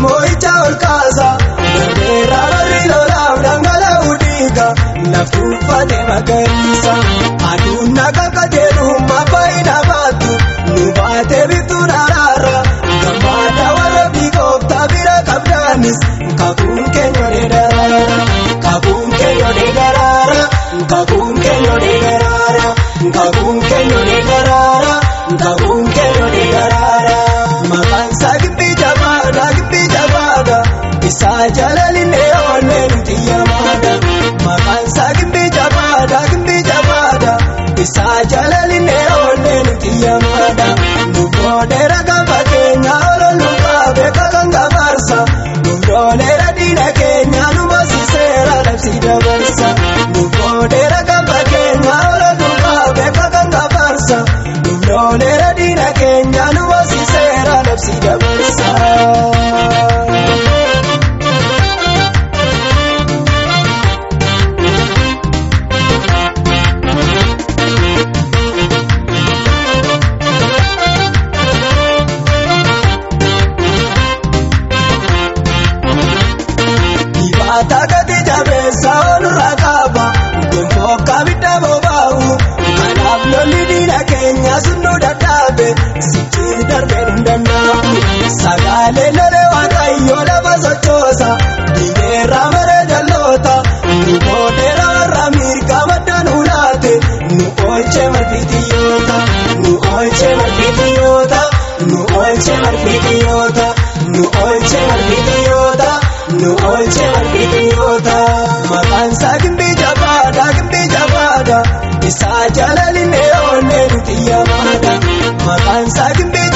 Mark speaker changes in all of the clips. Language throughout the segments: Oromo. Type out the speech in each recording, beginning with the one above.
Speaker 1: mo'icha ol kaasa darbeerraa barri lolaaf dhangala'uu dhiiga laftu uffate magariisa aduun naqa qajeelummaa faayida baattu nu baatee biftuun araara gammadaa warra biqooftaa bira qabdaanis kakuun keenyolee daraara kakuun keenyolee daraara kakuun keenyolee daraara kakuun keenyolee daraara kakuun keenyolee daraara maqaan isaa gibbii jabaadha isaa jalalinee oollee nuti yamaadha maqaan isaa gibbii jabaadha isaa jalalinee oollee nuti yamaadha nu boodeera gaafa keenya ololu qabe kakan gafarsa nu boodeera diina keenya nu masiiseera labsii dabarsa nu boodeera gaafa keenya ololu qabe kakan gafarsa nu boodeera diina keenya nu masiiseera labsii dabarsa. Takati jabeessa onurraa qaba gonfoo kabidda boba'u kanaaf lolli diina keenya sunnu dadhabe sichiin darbee nu danda'u sagaalee lolee waaqayyoo lafa sochoosa diineerraa maree jalloota nu boodeera warra mirga madda nu laate nu oolchee marfitiyyoota nu oolchee marfitiyyoota nu oolchee marfitiyyoota nu oolchee marfitiyyoota nu oolchee marfitiyyoota maqaan isaa gibbii jabaadha isaa jalalinee oollee nuti yamaadha maqaan isaa gibbii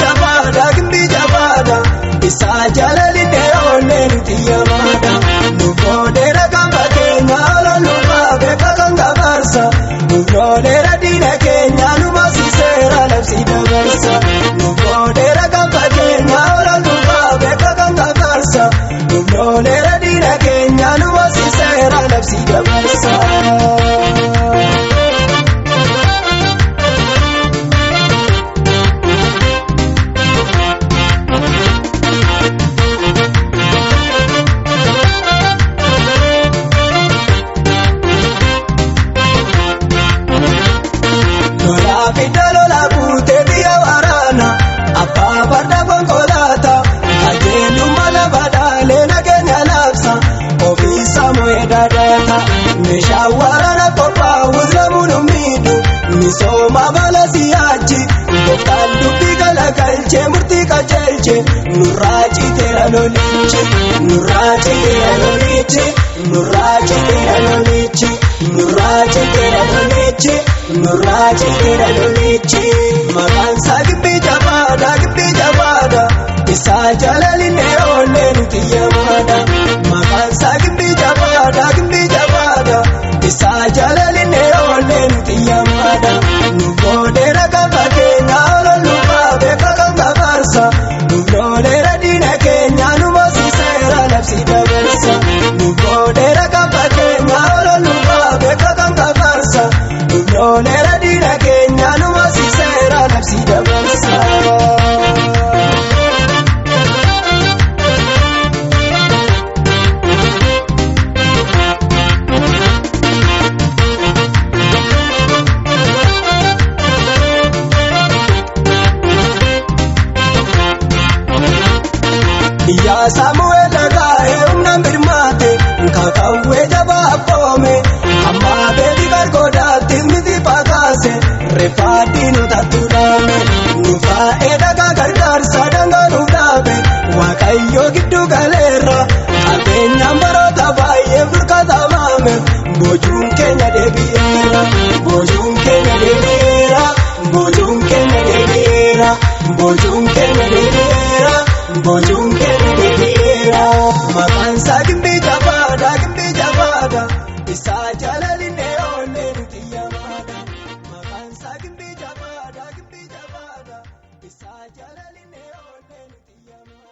Speaker 1: jabaadha isaa jalalinee oollee nuti yamaadha nu boodeera gaafa keenya ololu qabe kakan gafarsa nu boodeera diina keenya nu masiiseera labsii dabarsa nu boodeera gaafa keenya ololu qabe kakan gafarsa nu boodeera diina keenya nu masiiseera labsii dabarsa. Lola buutee biyya waraana abbaa farda konkolaataa qajeelummaa lafa dhaalee nageenya labsa ofiisa moo'ee dadhaata meeshaa waraana qophaa'us lamuun miidhu misooma bala siyaachi gooftaan dubbii galagalchee murtii qajeelche nurraa citeera lolichi nurraa citeera lolichi nurraa citeera lolichi nurraa citeera lolichi nurraa citeera lolichi maqaan isaa gibbii jabaadha isaa jalalinee oollee nuti yamaadha maqaan isaa gibbii jabaadha isaa jalalinee oollee nuti yamaadha nu boodeera gaafa keenya ololu qabe kakan gafarsa nu boodeera diina keenya nu masiiseera labsii dabarsa nu boodeera gaafa keenya ololu qabe kakan gafarsa nu boodeera diina keenya nu masiiseera labsii dabarsa. Yaa Saamu'eel dhagaa'ee humna birmaate kakawwee jabaa abboome amma beebii gargoodaatti miti fakkaase reeffaatti nu tattuudhaame nu faa'ee dhagaa gargaarsa dangaa nu dhaabe waaqayyoo giddu galeerra qabeenyaan baroota baay'ee furkatamaame bojuun keenya deebi'eera bojuun keenya deebi'eera bojuun keenya deebi'eera bojuun keenya deebi'eera bojuun keenya deebi'eera maqaan isaa gibbii jabaadha isaa jalalinee oollee nuti yamaadha maqaan isaa gibbii jabaadha isaa jalalinee oollee nuti yamaadha.